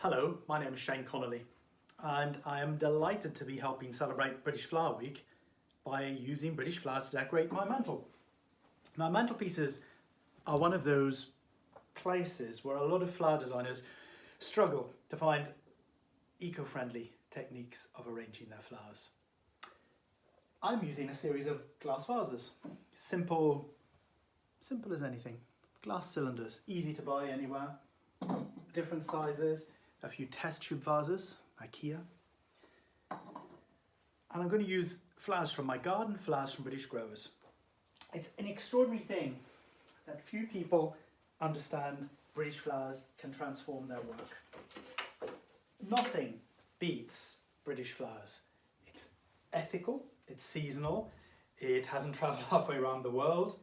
Hello, my name is Shane Connolly and I am delighted to be helping celebrate British Flower Week by using British flowers to decorate my mantle. My mantelpieces are one of those places where a lot of flower designers struggle to find eco-friendly techniques of arranging their flowers. I'm using a series of glass vases, simple as anything. Glass cylinders, easy to buy anywhere, different sizes. A few test tube vases, IKEA. And I'm going to use flowers from my garden, flowers from British growers. It's an extraordinary thing that few people understand British flowers can transform their work. Nothing beats British flowers. It's ethical, it's seasonal, it hasn't travelled halfway around the world.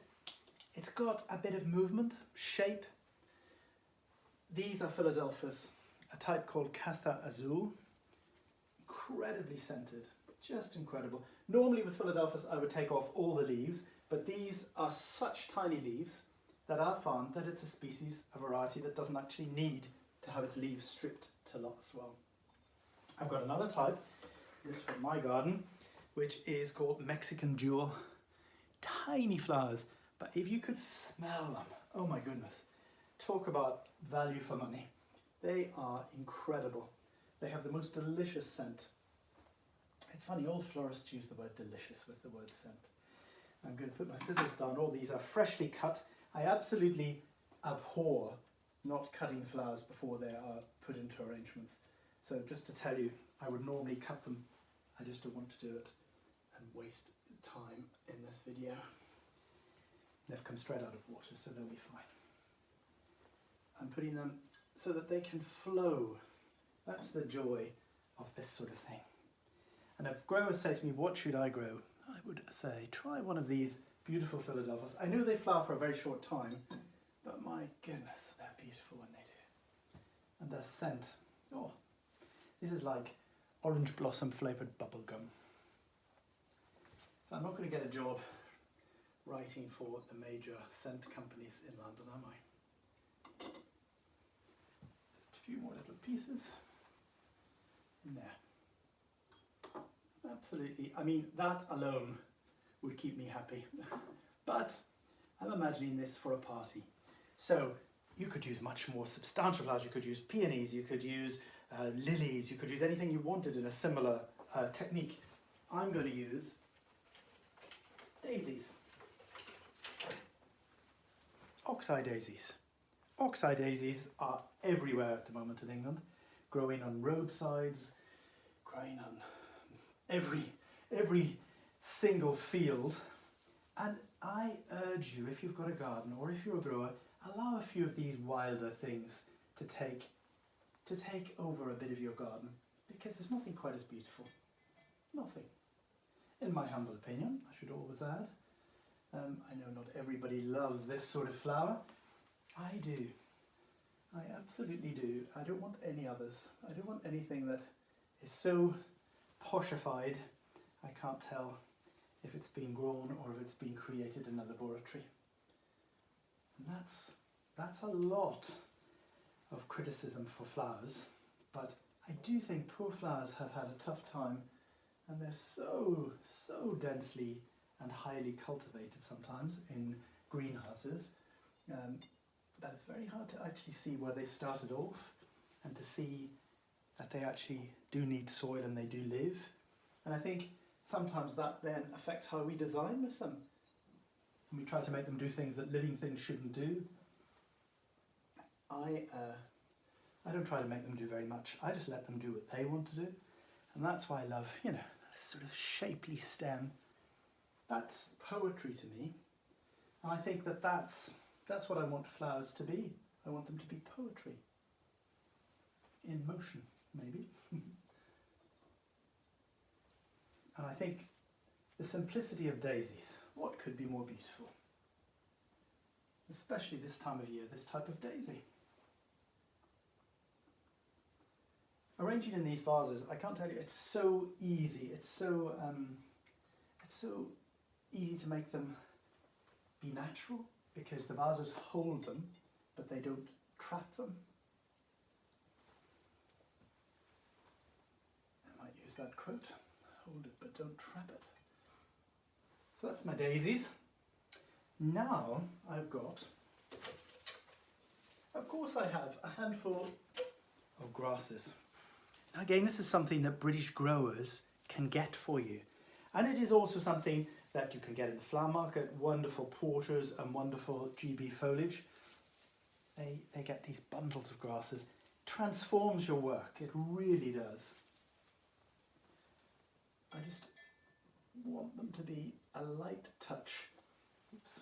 It's got a bit of movement, shape. These are Philadelphus. A type called Catha Azul, incredibly scented, just incredible. Normally with Philadelphus I would take off all the leaves, but these are such tiny leaves that I've found that it's a species, a variety that doesn't actually need to have its leaves stripped to last well. I've got another type, this from my garden, which is called Mexican Jewel. Tiny flowers, but if you could smell them, oh my goodness, talk about value for money. They are incredible. They have the most delicious scent. It's funny, all florists use the word delicious with the word scent. I'm going to put my scissors down. All these are freshly cut. I absolutely abhor not cutting flowers before they are put into arrangements. So just to tell you, I would normally cut them. I just don't want to do it and waste time in this video. They've come straight out of water, so they'll be fine. I'm putting them so that they can flow. That's the joy of this sort of thing. And if growers say to me, what should I grow? I would say, try one of these beautiful Philadelphus. I know they flower for a very short time, but my goodness, they're beautiful when they do. And their scent, oh, this is like orange blossom flavoured bubble gum. So I'm not going to get a job writing for the major scent companies in London, am I? Few more little pieces in there. Absolutely, I mean that alone would keep me happy. But I'm imagining this for a party. So you could use much more substantial flowers. You could use peonies, you could use lilies, you could use anything you wanted in a similar technique. I'm going to use daisies. Oxeye daisies. Oxeye daisies are everywhere at the moment in England, growing on roadsides, growing on every single field. And I urge you, if you've got a garden or if you're a grower, allow a few of these wilder things to take over a bit of your garden, because there's nothing quite as beautiful. Nothing. In my humble opinion, I should always add. I know not everybody loves this sort of flower. I do. I absolutely do. I don't want any others. I don't want anything that is so poshified I can't tell if it's been grown or if it's been created in a laboratory. And that's a lot of criticism for flowers, but I do think poor flowers have had a tough time, and they're so densely and highly cultivated sometimes in greenhouses. That it's very hard to actually see where they started off and to see that they actually do need soil and they do live. And I think sometimes that then affects how we design with them. And we try to make them do things that living things shouldn't do. I don't try to make them do very much. I just let them do what they want to do. And that's why I love, this sort of shapely stem. That's poetry to me. And I think that that's what I want flowers to be. I want them to be poetry. In motion, maybe. And I think the simplicity of daisies, what could be more beautiful? Especially this time of year, this type of daisy. Arranging in these vases, I can't tell you, it's so easy. It's so easy to make them be natural, because the vases hold them, but they don't trap them. that quote. Hold it, but don't trap it. So that's my daisies. Now I've got, of course I have a handful of grasses. Again, this is something that British growers can get for you. And it is also something that you can get in the flower market, wonderful porters and wonderful GB foliage. They get these bundles of grasses. Transforms your work, it really does. I just want them to be a light touch, oops,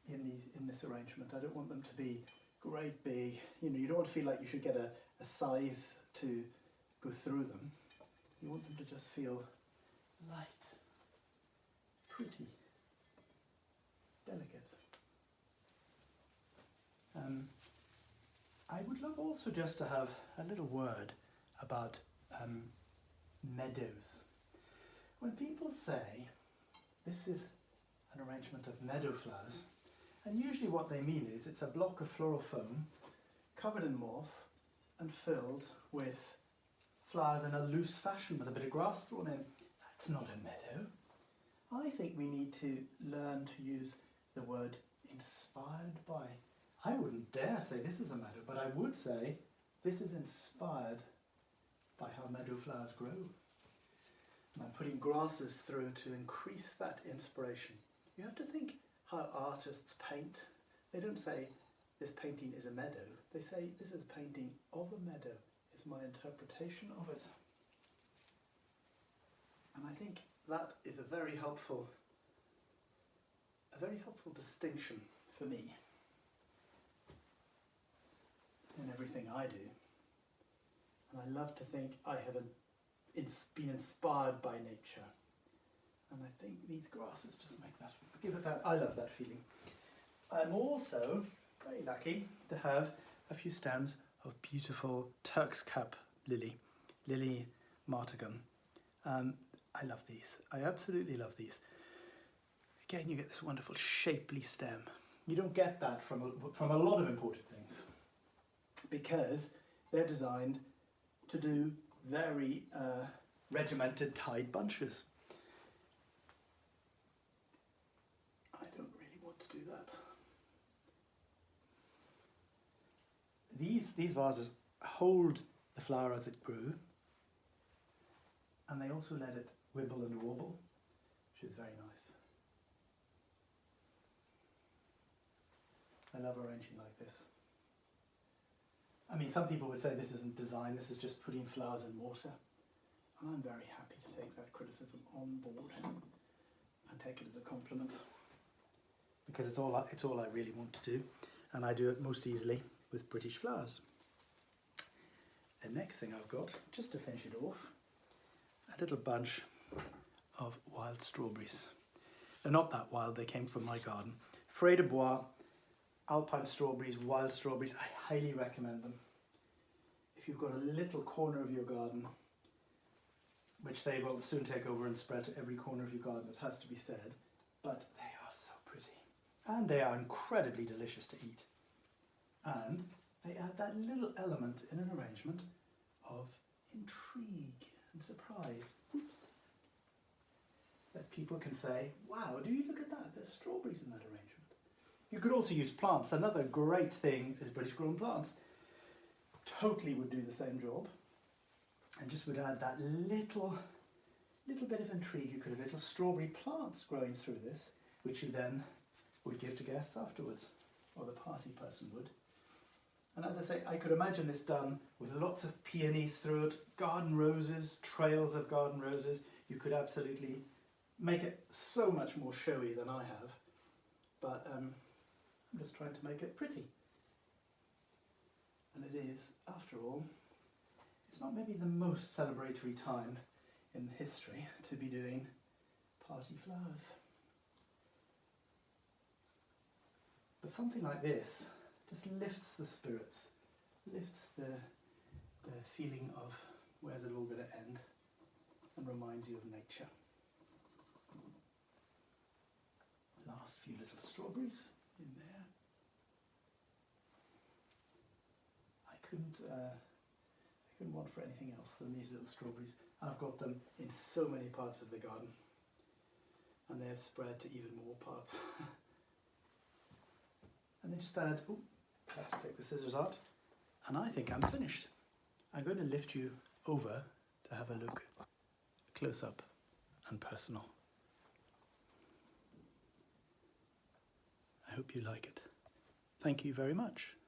in this arrangement. I don't want them to be great big, you don't want to feel like you should get a scythe to go through them. You want them to just feel light, pretty, delicate. I would love also just to have a little word about meadows. When people say this is an arrangement of meadow flowers, and usually what they mean is it's a block of floral foam covered in moss and filled with flowers in a loose fashion with a bit of grass thrown in. That's not a meadow. I think we need to learn to use the word inspired by. I wouldn't dare say this is a meadow, but I would say this is inspired by how meadow flowers grow. And I'm putting grasses through to increase that inspiration. You have to think how artists paint. They don't say this painting is a meadow. They say this is a painting of a meadow. Is my interpretation of it. And I think that is a very helpful distinction for me in everything I do. And I love to think I have been inspired by nature. And I think these grasses just make that, give it that, I love that feeling. I'm also very lucky to have a few stems of beautiful Turk's Cap lily, Lily martagum. I love these, I absolutely love these. Again, you get this wonderful shapely stem. You don't get that from a lot of imported things because they're designed to do very regimented tied bunches. I don't really want to do that. These vases hold the flower as it grew, and they also let it wibble and wobble, which is very nice. I love arranging like this. I mean, some people would say this isn't design, this is just putting flowers in water. And I'm very happy to take that criticism on board and take it as a compliment. Because it's all I really want to do, and I do it most easily with British flowers. The next thing I've got, just to finish it off, a little bunch of wild strawberries. They're not that wild, they came from my garden. Frais de Bois, alpine strawberries, wild strawberries, I highly recommend them. If you've got a little corner of your garden, which they will soon take over and spread to every corner of your garden, it has to be said, but they are so pretty. And they are incredibly delicious to eat. And they add that little element in an arrangement of intrigue and surprise. Oops. That people can say, wow, do you look at that? There's strawberries in that arrangement. You could also use plants. Another great thing is British grown plants. Totally would do the same job. And just would add that little bit of intrigue. You could have little strawberry plants growing through this, which you then would give to guests afterwards, or the party person would. And as I say, I could imagine this done with lots of peonies through it, garden roses, trails of garden roses. You could absolutely make it so much more showy than I have. But I'm just trying to make it pretty. And it is, after all, it's not maybe the most celebratory time in history to be doing party flowers. But something like this just lifts the spirits, lifts the feeling of where's it all going to end, and reminds you of nature. Last few little strawberries in there. I couldn't couldn't want for anything else than these little strawberries. I've got them in so many parts of the garden, and they have spread to even more parts. And then just add, oh, perhaps take the scissors out, and I think I'm finished. I'm going to lift you over to have a look close up and personal. I hope you like it. Thank you very much.